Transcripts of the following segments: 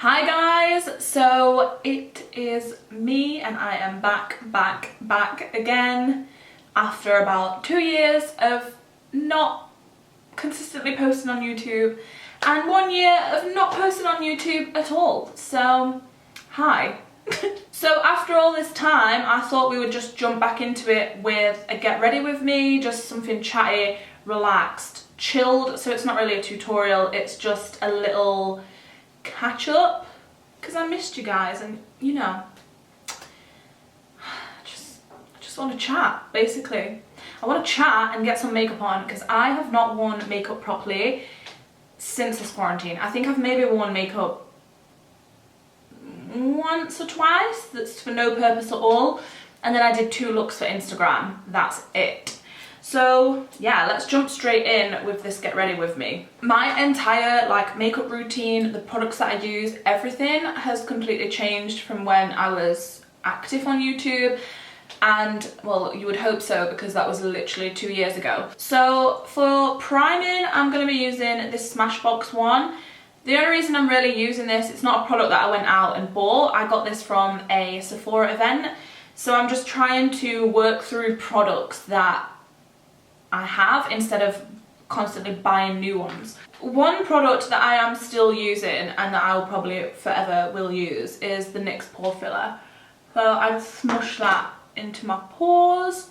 Hi guys, so it is me and I am back again after about 2 years of not consistently posting on YouTube and 1 year of not posting on YouTube at all. So, hi. So after all this time, I thought we would just jump back into it with a get ready with me, just something chatty, relaxed, chilled. So it's not really a tutorial, it's just a little catch up because I missed you guys, and you know, I just want to chat. Basically I want to chat and get some makeup on because I have not worn makeup properly since this quarantine. I think I've maybe worn makeup once or twice that's for no purpose at all, and then I did 2 looks for Instagram. That's it. So yeah, let's jump straight in with this get ready with me. My entire makeup routine, the products that I use, everything has completely changed from when I was active on YouTube, and well, you would hope so because that was literally 2 years ago. So for priming, I'm going to be using this Smashbox one. The only reason I'm really using this, it's not a product that I went out and bought. I got this from a Sephora event. So I'm just trying to work through products that I have instead of constantly buying new ones. One product that I am still using and that I'll probably forever will use is the NYX Pore Filler. So I just smush that into my pores.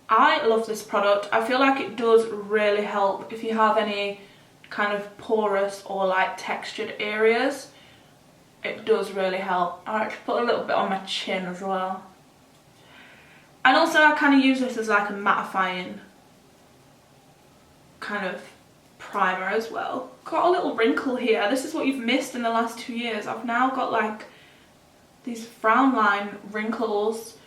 I love this product. I feel like it does really help if you have any kind of porous or textured areas. It does really help. I actually put a little bit on my chin as well. And also I kind of use this as like a mattifying kind of primer as well. Got a little wrinkle here. This is what you've missed in the last 2 years. I've now got these frown line wrinkles.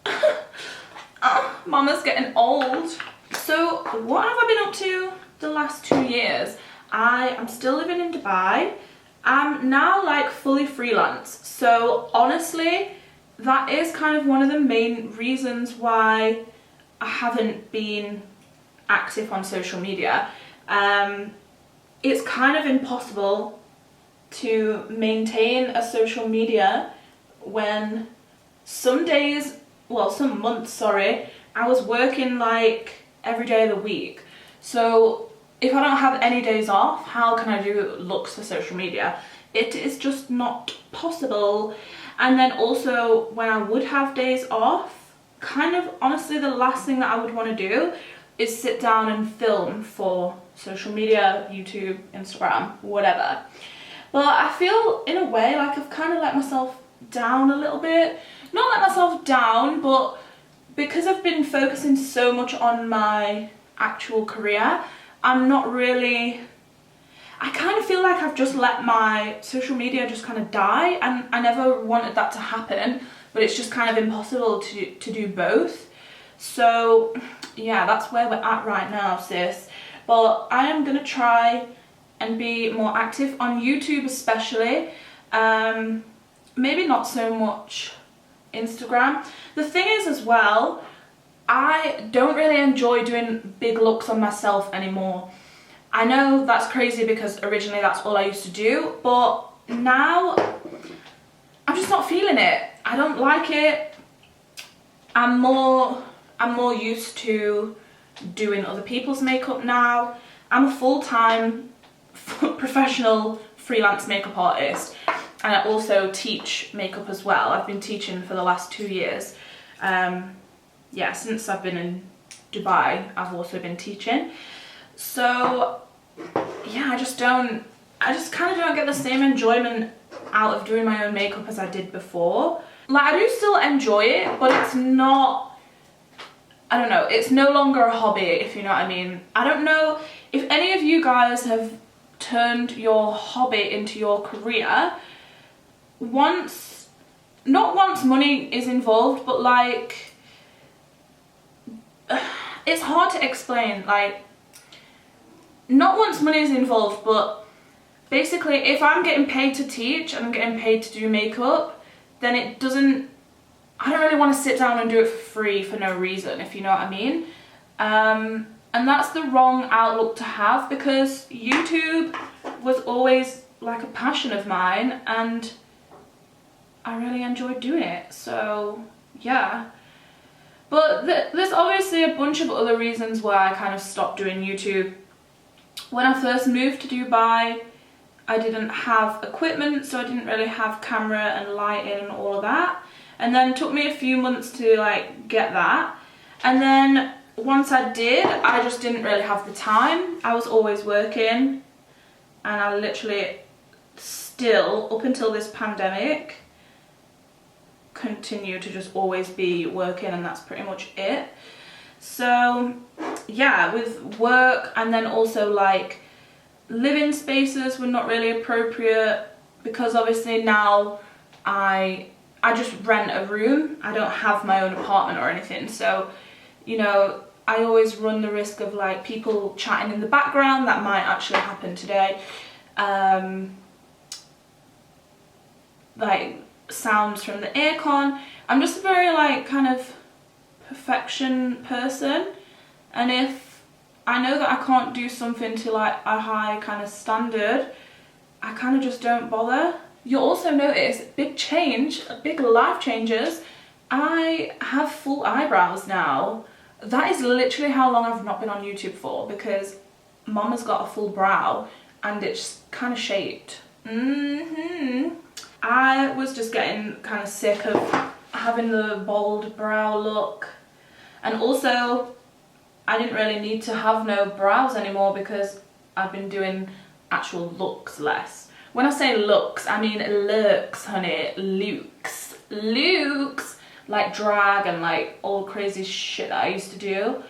Oh, mama's getting old. So what have I been up to the last 2 years? I am still living in Dubai. I'm now fully freelance. So honestly, that is kind of one of the main reasons why I haven't been active on social media. It's kind of impossible to maintain a social media when some days, well, some months, sorry, I was working every day of the week. So if I don't have any days off, how can I do looks for social media? It is just not possible. And then also when I would have days off, kind of honestly the last thing that I would want to do is sit down and film for social media, YouTube, Instagram, whatever. But I feel in a way I've kind of let myself down a little bit. Not let myself down, but because I've been focusing so much on my actual career, I'm not really, I kind of feel like I've just let my social media just kind of die, and I never wanted that to happen, but it's just kind of impossible to do both. So yeah, that's where we're at right now, sis. But I am gonna try and be more active on YouTube especially. Maybe not so much Instagram. The thing is as well, I don't really enjoy doing big looks on myself anymore. I know that's crazy because originally that's all I used to do, but now I'm just not feeling it. I don't like it. I'm more used to doing other people's makeup now. I'm a full-time professional freelance makeup artist, and I also teach makeup as well. I've been teaching for the last 2 years. Yeah, since I've been in Dubai, I've also been teaching. So yeah, I just kind of don't get the same enjoyment out of doing my own makeup as I did before. I do still enjoy it, but it's not, I don't know, it's no longer a hobby, if you know what I mean. I don't know if any of you guys have turned your hobby into your career not once money is involved, but it's hard to explain, not once money is involved, but basically if I'm getting paid to teach and I'm getting paid to do makeup, then I don't really want to sit down and do it for free for no reason, if you know what I mean. And that's the wrong outlook to have, because YouTube was always like a passion of mine, and I really enjoy doing it. So yeah. But there's obviously a bunch of other reasons why I kind of stopped doing YouTube. When I first moved to Dubai, I didn't have equipment, so I didn't really have camera and lighting and all of that. And then it took me a few months to like get that. And then once I did, I just didn't really have the time. I was always working, and I literally still, up until this pandemic, continue to just always be working, and that's pretty much it. So yeah, with work, and then also like living spaces were not really appropriate, because obviously now I just rent a room. I don't have my own apartment or anything, so you know, I always run the risk of like people chatting in the background. That might actually happen today. Like sounds from the aircon. I'm just a very like kind of perfection person, and if I know that I can't do something to like a high kind of standard, I kind of just don't bother. You'll also notice big life changes. I have full eyebrows now. That is literally how long I've not been on YouTube for, because Mom has got a full brow and it's kind of shaped. I was just getting kind of sick of having the bold brow look, and also I didn't really need to have no brows anymore because I've been doing actual looks less. When I say looks, I mean looks, honey, looks, like drag and like all crazy shit that I used to do.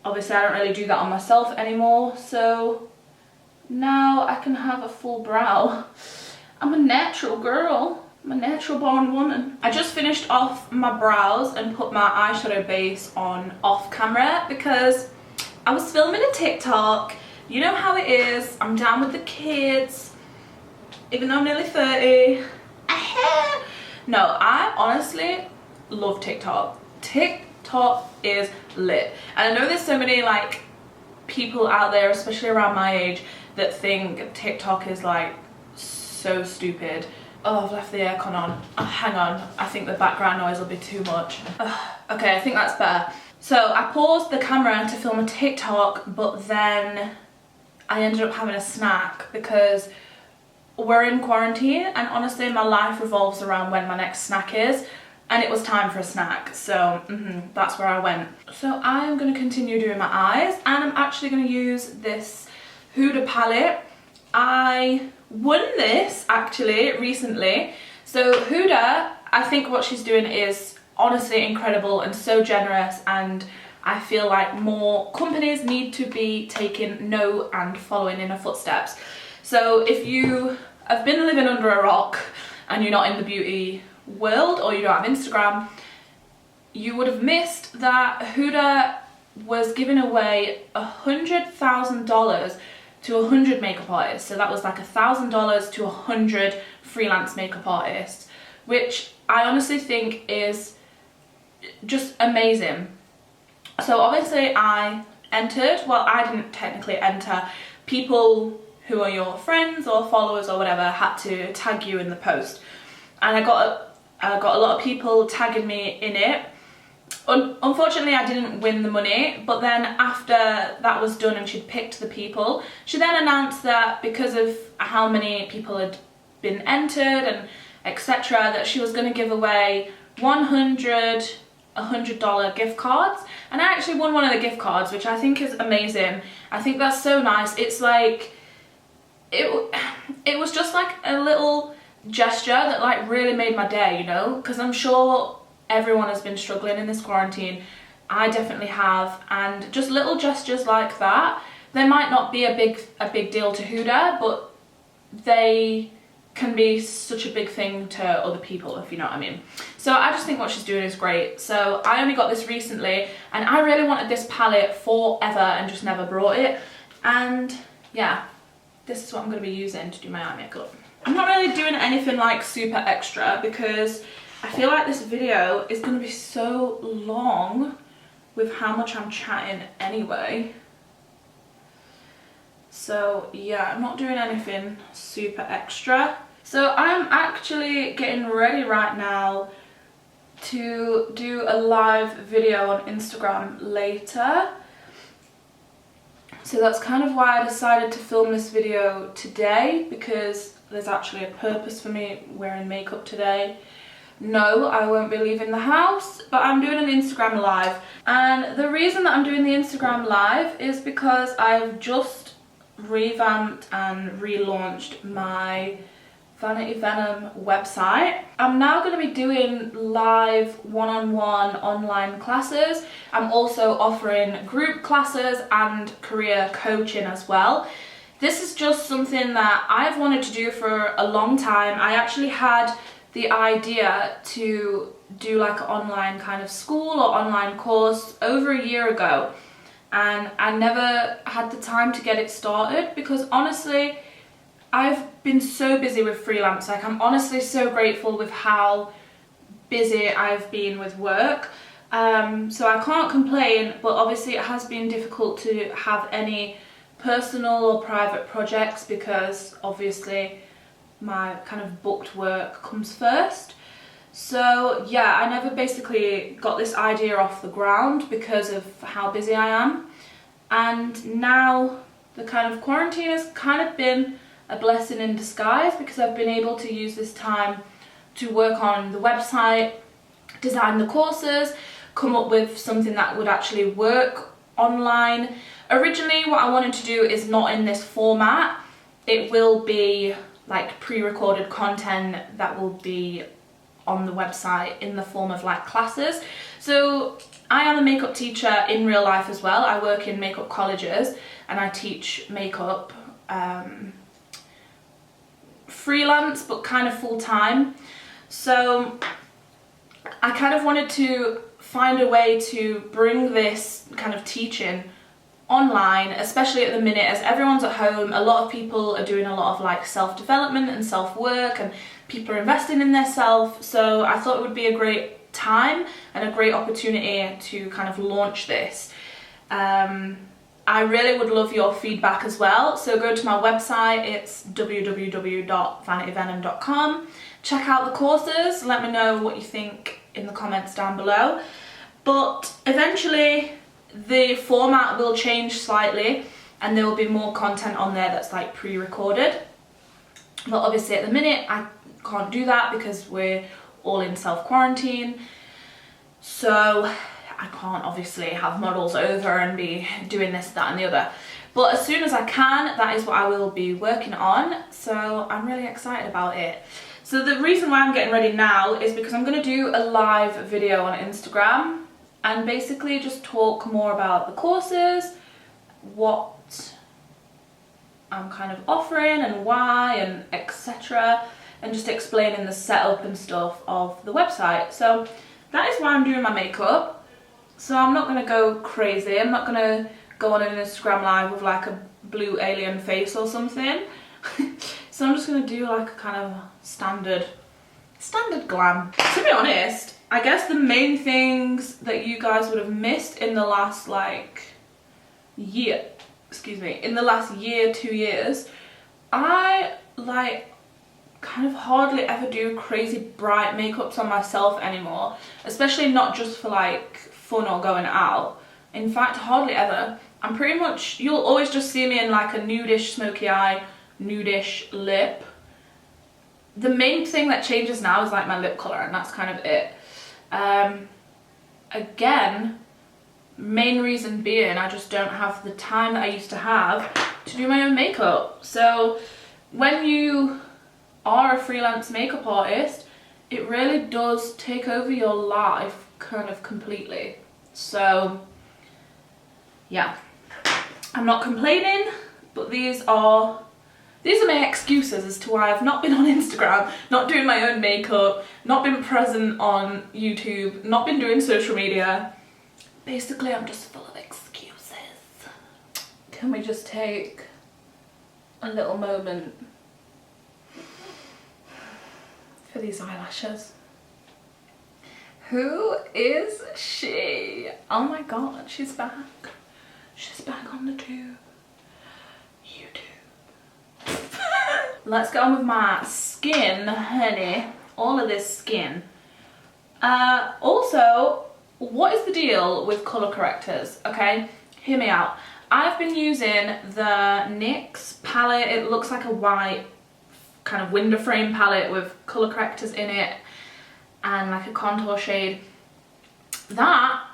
Obviously I don't really do that on myself anymore, so now I can have a full brow. I'm a natural girl. I'm a natural born woman. I just finished off my brows and put my eyeshadow base on off camera because I was filming a TikTok. You know how it is. I'm down with the kids, even though I'm nearly 30. No, I honestly love TikTok. TikTok is lit. And I know there's so many like people out there, especially around my age, that think TikTok is like so stupid. Oh, I've left the aircon on. Oh, hang on, I think the background noise will be too much. Okay, I think that's better. So I paused the camera to film a TikTok, but then I ended up having a snack because we're in quarantine, and honestly my life revolves around when my next snack is, and it was time for a snack, so that's where I went. So I'm going to continue doing my eyes, and I'm actually going to use this Huda palette. I won this actually recently. So Huda, I think what she's doing is honestly incredible and so generous, and I feel like more companies need to be taking note and following in her footsteps. So if you have been living under a rock and you're not in the beauty world, or you don't have Instagram, you would have missed that Huda was giving away $100,000 to 100 makeup artists. So that was like $1,000 to 100 freelance makeup artists, which I honestly think is just amazing. So obviously I entered, well, I didn't technically enter. People who are your friends or followers or whatever had to tag you in the post, and I got a lot of people tagging me in it. Unfortunately I didn't win the money, but then after that was done and she'd picked the people, she then announced that because of how many people had been entered and etc., that she was going to give away $100 gift cards. And I actually won one of the gift cards, which I think is amazing. I think that's so nice. It's like it was just like a little gesture that like really made my day, you know, because I'm sure everyone has been struggling in this quarantine. I definitely have, and just little gestures like that, they might not be a big deal to Huda, but they can be such a big thing to other people, if you know what I mean. So I just think what she's doing is great. So I only got this recently, and I really wanted this palette forever and just never brought it. And yeah, this is what I'm going to be using to do my eye makeup. I'm not really doing anything like super extra because I feel like this video is going to be so long with how much I'm chatting anyway. So yeah, I'm not doing anything super extra. So I'm actually getting ready right now to do a live video on Instagram later. So that's kind of why I decided to film this video today, because there's actually a purpose for me wearing makeup today. No, I won't be leaving the house, but I'm doing an Instagram live. And the reason that I'm doing the Instagram live is because I've just revamped and relaunched my Vanity Venom website. I'm now going to be doing live one-on-one online classes. I'm also offering group classes and career coaching as well. This is just something that I've wanted to do for a long time. I actually had the idea to do like an online kind of school or online course over a year ago, and I never had the time to get it started because honestly I've been so busy with freelance. Like, I'm honestly so grateful with how busy I've been with work. So I can't complain, but obviously it has been difficult to have any personal or private projects because obviously my kind of booked work comes first. So yeah, I never basically got this idea off the ground because of how busy I am. And now the kind of quarantine has kind of been a blessing in disguise because I've been able to use this time to work on the website, design the courses, come up with something that would actually work online. Originally what I wanted to do is not in this format. It will be like pre-recorded content that will be on the website in the form of like classes. So I am a makeup teacher in real life as well. I work in makeup colleges and I teach makeup freelance but kind of full-time. So I kind of wanted to find a way to bring this kind of teaching online, especially at the minute as everyone's at home. A lot of people are doing a lot of like self-development and self-work, and people are investing in their self. So I thought it would be a great time and a great opportunity to kind of launch this. I really would love your feedback as well, so go to my website. It's www.vanityvenom.com. check out the courses, let me know what you think in the comments down below. But eventually the format will change slightly and there will be more content on there that's like pre-recorded. But obviously at the minute I can't do that because we're all in self-quarantine. So I can't obviously have models over and be doing this, that and the other. But as soon as I can, that is what I will be working on. So I'm really excited about it. So the reason why I'm getting ready now is because I'm going to do a live video on Instagram and basically just talk more about the courses, what I'm kind of offering and why and etc. and just explaining the setup and stuff of the website. So that is why I'm doing my makeup. So I'm not going to go crazy. I'm not going to go on an Instagram live with like a blue alien face or something. So I'm just going to do like a kind of standard glam. To be honest, I guess the main things that you guys would have missed in the last like year, in the last year, 2 years, I like kind of hardly ever do crazy bright makeups on myself anymore, especially not just for like fun or going out. In fact, hardly ever. I'm pretty much, you'll always just see me in like a nudish smoky eye, nudish lip. The main thing that changes now is like my lip colour, and that's kind of it. Again, main reason being I just don't have the time that I used to have to do my own makeup. So when you are a freelance makeup artist, it really does take over your life kind of completely. So yeah, I'm not complaining, but these are my excuses as to why I've not been on Instagram, not doing my own makeup, not been present on YouTube, not been doing social media. Basically, I'm just full of excuses. Can we just take a little moment for these eyelashes? Who is she? Oh my god, she's back. She's back on the tube. YouTube. let's get on with my skin, honey. All of this skin. Also, what is the deal with colour correctors? Okay, hear me out. I've been using the NYX palette. It looks like a white kind of window frame palette with colour correctors in it and like a contour shade. That,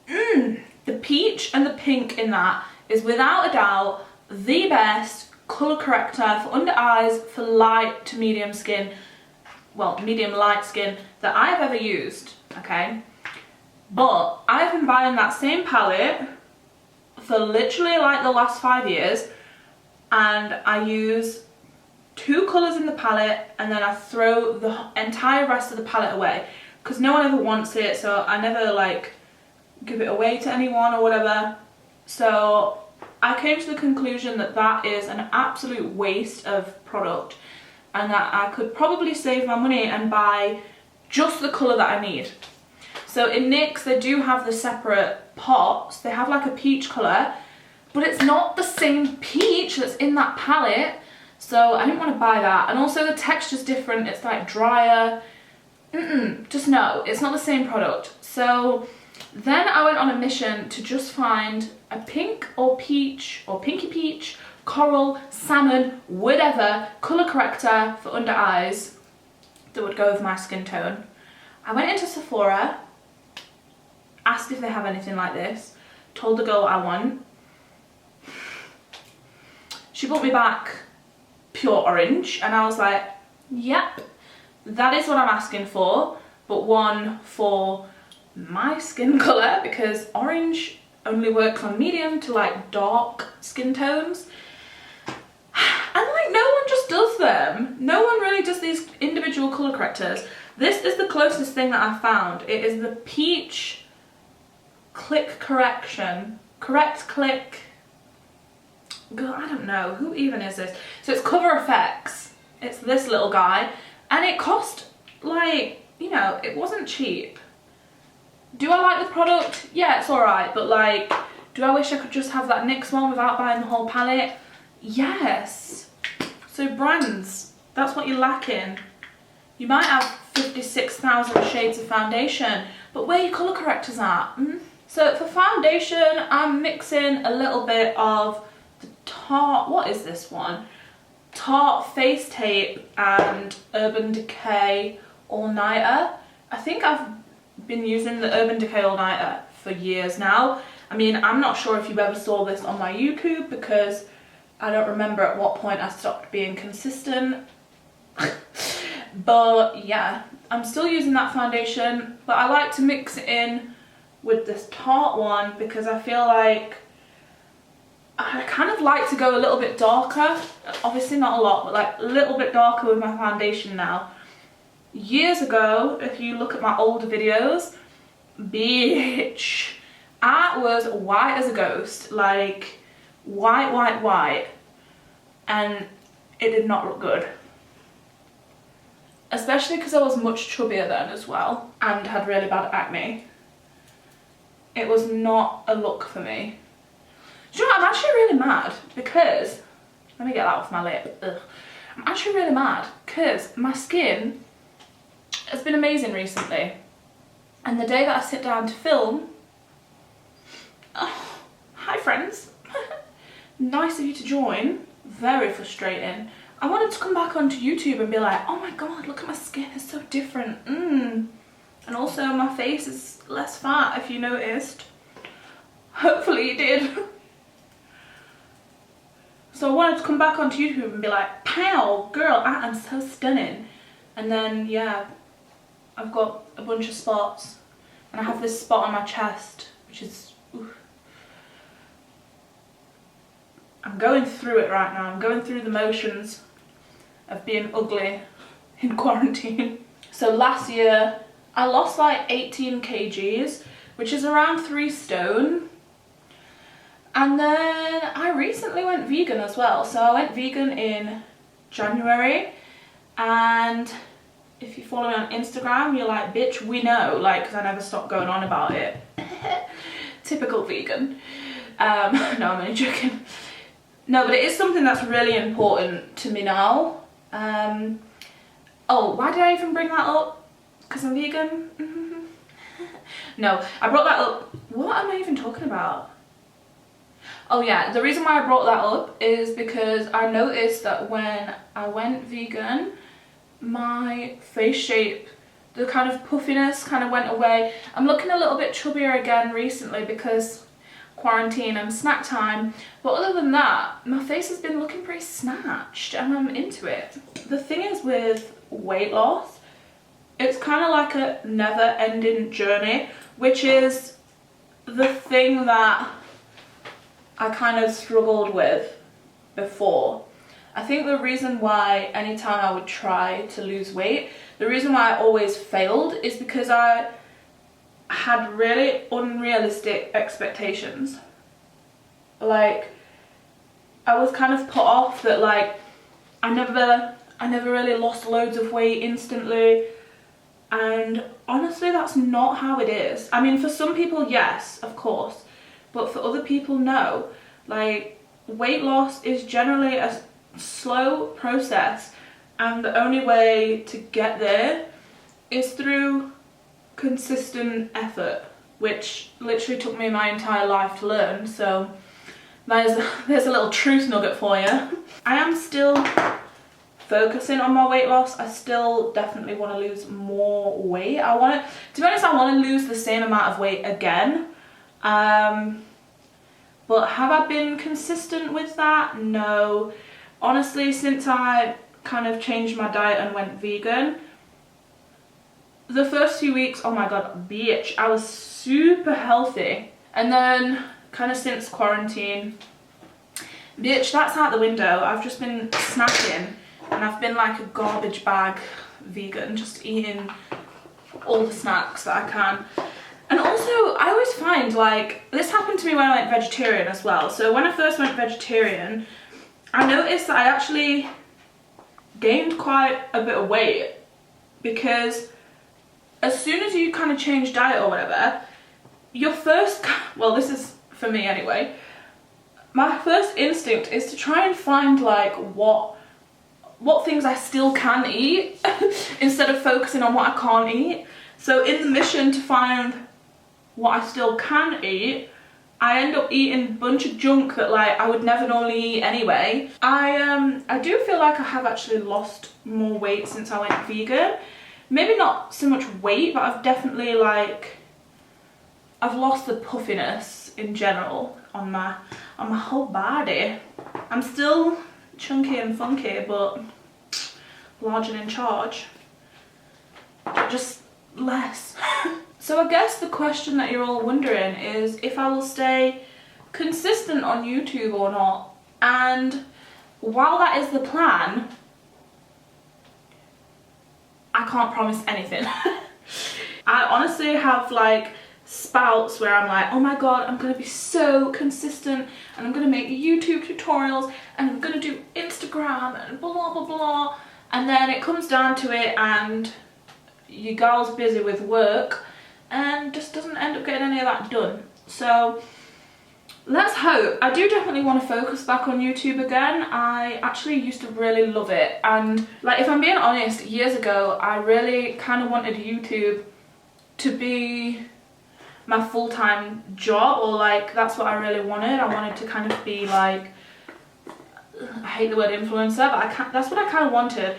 the peach and the pink in that is without a doubt the best colour corrector for under eyes for light to medium skin, well, medium light skin that I've ever used, okay? But I've been buying that same palette for literally like the last 5 years, and I use 2 colours in the palette and then I throw the entire rest of the palette away because no one ever wants it, so I never like give it away to anyone or whatever. So I came to the conclusion that that is an absolute waste of product and that I could probably save my money and buy just the colour that I need. So in NYX they do have the separate pots. They have like a peach colour, but it's not the same peach that's in that palette. So I didn't want to buy that. And also the texture's different. It's like drier. Just no, it's not the same product. So then I went on a mission to just find a pink or peach or pinky peach, coral, salmon, whatever colour corrector for under eyes that would go with my skin tone. I went into Sephora, asked if they have anything like this, told the girl what I want. She brought me back pure orange and I was like, yep, that is what I'm asking for, but one for my skin colour because orange only works on medium to like dark skin tones. And like no one just does them. No one really does these individual colour correctors. This is the closest thing that I found. It is the peach click correction. Correct click. Girl, I don't know. Who even is this? So it's Cover FX. It's this little guy. And it cost like, you know, it wasn't cheap. Do I like the product? Yeah, it's alright. But like, do I wish I could just have that NYX one without buying the whole palette? Yes. So brands, that's what you're lacking. You might have 56,000 shades of foundation, but where are your colour correctors at? So for foundation, I'm mixing a little bit of the Tarte, what is this one? Tarte Face Tape and Urban Decay All Nighter. I think I've been using the Urban Decay All Nighter for years now. I mean, I'm not sure if you ever saw this on my YouTube because I don't remember at what point I stopped being consistent. But yeah, I'm still using that foundation, but I like to mix it in with this Tarte one because I feel like I kind of like to go a little bit darker. Obviously not a lot, but like a little bit darker with my foundation now. Years ago, if you look at my older videos, bitch, I was white as a ghost, like white, and it did not look good. Especially because I was much chubbier then as well and had really bad acne. It was not a look for me. Do you know what? I'm actually really mad because, let me get that off my lip. Ugh. I'm actually really mad because my skin has been amazing recently. And the day that I sit down to film, oh, hi friends. Nice of you to join. Very frustrating. I wanted to come back onto YouTube and be like, oh my god, look at my skin, it's so different. And also my face is less fat, if you noticed. Hopefully you did. So I wanted to come back onto YouTube and be like, pow, girl, I am so stunning. And then, yeah, I've got a bunch of spots. And I have this spot on my chest, which is, oof. I'm going through it right now. I'm going through the motions of being ugly in quarantine. So last year, I lost like 18 kgs, which is around 3 stone. And then I recently went vegan as well. So I went vegan in January. And if you follow me on Instagram, you're like, bitch, we know. Like, because I never stop going on about it. Typical vegan. No, I'm only joking. No, but it is something that's really important to me now. Oh, why did I even bring that up? Because I'm vegan? No, I brought that up. What am I even talking about? Oh yeah, the reason why I brought that up is because I noticed that when I went vegan, my face shape, the kind of puffiness kind of went away. I'm looking a little bit chubbier again recently because quarantine and snack time, but other than that, my face has been looking pretty snatched and I'm into it. The thing is with weight loss, it's kind of like a never-ending journey, which is the thing that I kind of struggled with before. I think the reason why anytime I would try to lose weight, the reason why I always failed is because I had really unrealistic expectations. Like, I was kind of put off that like I never really lost loads of weight instantly, and honestly that's not how it is. I mean, for some people yes, of course, but for other people no. Like, weight loss is generally a slow process, and the only way to get there is through consistent effort, which literally took me my entire life to learn. So there's a little truth nugget for you. I am still focusing on my weight loss. I still definitely want to lose more weight. To be honest, I want to lose the same amount of weight again. But have I been consistent with that? No. Honestly, since I kind of changed my diet and went vegan, the first few weeks, oh my god, bitch, I was super healthy. And then kind of since quarantine, bitch, that's out the window. I've just been snacking and I've been like a garbage bag vegan, just eating all the snacks that I can. And also, I always find, like, this happened to me when I went vegetarian as well. So when I first went vegetarian, I noticed that I actually gained quite a bit of weight, because as soon as you kind of change diet or whatever, your first, well, this is for me anyway, my first instinct is to try and find like what things I still can eat instead of focusing on what I can't eat. So in the mission to find what I still can eat, I end up eating a bunch of junk that like I would never normally eat anyway. I do feel like I have actually lost more weight since I went vegan. Maybe not so much weight, but I've definitely like, I've lost the puffiness in general on my whole body. I'm still chunky and funky, but large and in charge. Just less. So I guess the question that you're all wondering is if I will stay consistent on YouTube or not. And while that is the plan, I can't promise anything. I honestly have like spouts where I'm like, oh my god, I'm gonna be so consistent and I'm gonna make YouTube tutorials and I'm gonna do Instagram and blah blah blah, and then it comes down to it and your girl's busy with work and just doesn't end up getting any of that done. So let's hope. I do definitely want to focus back on YouTube again. I actually used to really love it, and like, if I'm being honest, years ago I really kind of wanted YouTube to be my full-time job, or like that's what I really wanted. I wanted to kind of be like, I hate the word influencer, but that's what I kind of wanted.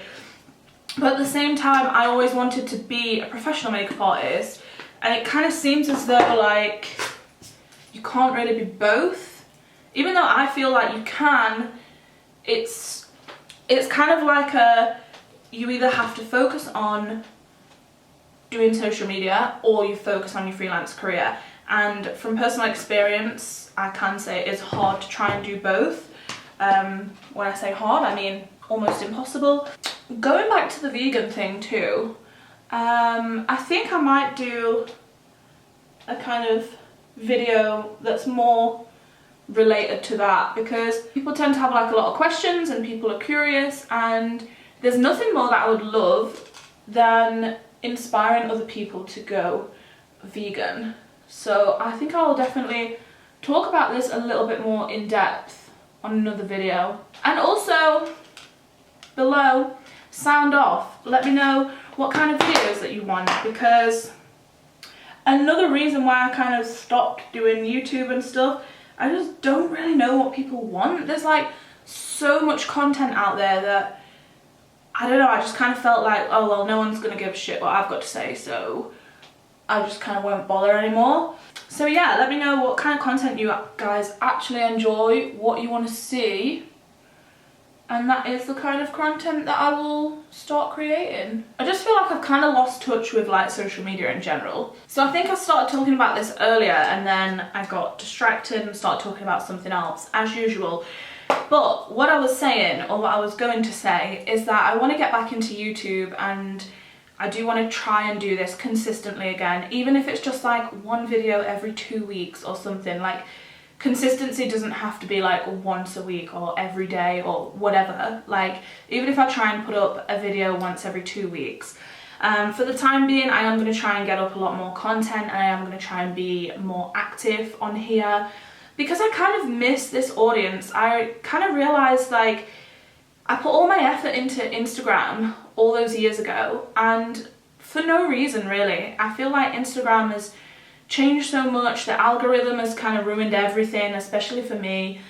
But at the same time, I always wanted to be a professional makeup artist, and it kind of seems as though like you can't really be both. Even though I feel like you can, it's kind of like you either have to focus on doing social media or you focus on your freelance career. And from personal experience, I can say it's hard to try and do both. When I say hard, I mean almost impossible. Going back to the vegan thing too, I think I might do a kind of video that's more related to that, because people tend to have like a lot of questions and people are curious, and there's nothing more that I would love than inspiring other people to go vegan. So I think I will definitely talk about this a little bit more in depth on another video. And also, below, sound off. Let me know what kind of videos that you want, because another reason why I kind of stopped doing YouTube and stuff, I just don't really know what people want. There's like so much content out there that, I don't know, I just kind of felt like, oh well, no one's gonna give a shit what I've got to say, so I just kind of won't bother anymore. So yeah, let me know what kind of content you guys actually enjoy, what you want to see, and that is the kind of content that I will start creating. I just feel like I've kind of lost touch with like social media in general. So I think I started talking about this earlier and then I got distracted and started talking about something else, as usual. But what I was saying, or what I was going to say, is that I want to get back into YouTube, and I do want to try and do this consistently again, even if it's just like one video every 2 weeks or something. Like, consistency doesn't have to be like once a week or every day or whatever. Like, even if I try and put up a video once every 2 weeks. For the time being, I am going to try and get up a lot more content, and I am going to try and be more active on here, because I kind of miss this audience. I kind of realised, like, I put all my effort into Instagram all those years ago, and for no reason really. I feel like Instagram has changed so much. The algorithm has kind of ruined everything, especially for me.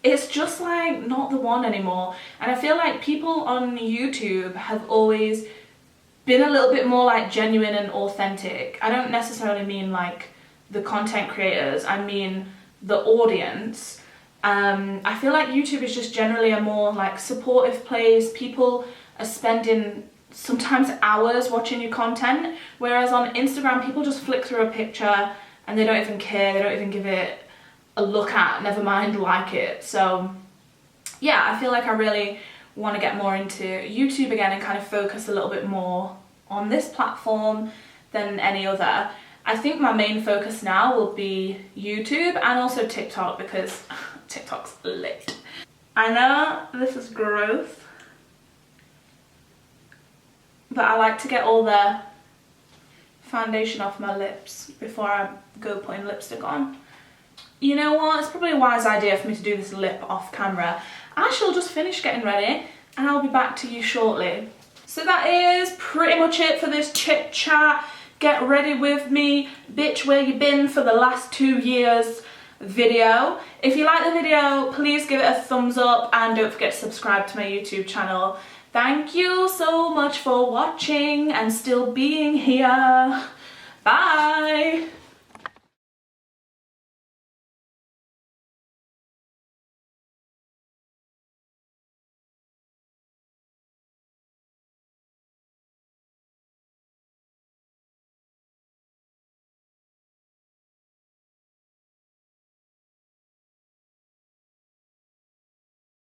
It's just like not the one anymore. And I feel like people on YouTube have always been a little bit more like genuine and authentic. I don't necessarily mean like the content creators, I mean the audience. I feel like YouTube is just generally a more like supportive place. People are spending sometimes hours watching your content, whereas on Instagram people just flick through a picture and they don't even care, they don't even give it a look at, never mind like it. So yeah, I feel like I really want to get more into YouTube again and kind of focus a little bit more on this platform than any other. I think my main focus now will be YouTube and also TikTok, because TikTok's lit. I know this is gross, but I like to get all the foundation off my lips before I go putting lipstick on. You know what, it's probably a wise idea for me to do this lip off camera. I shall just finish getting ready and I'll be back to you shortly. So that is pretty much it for this chit chat. Get ready with me, bitch, where you been for the last 2 years video. If you like the video, please give it a thumbs up and don't forget to subscribe to my YouTube channel. Thank you so much for watching and still being here. Bye!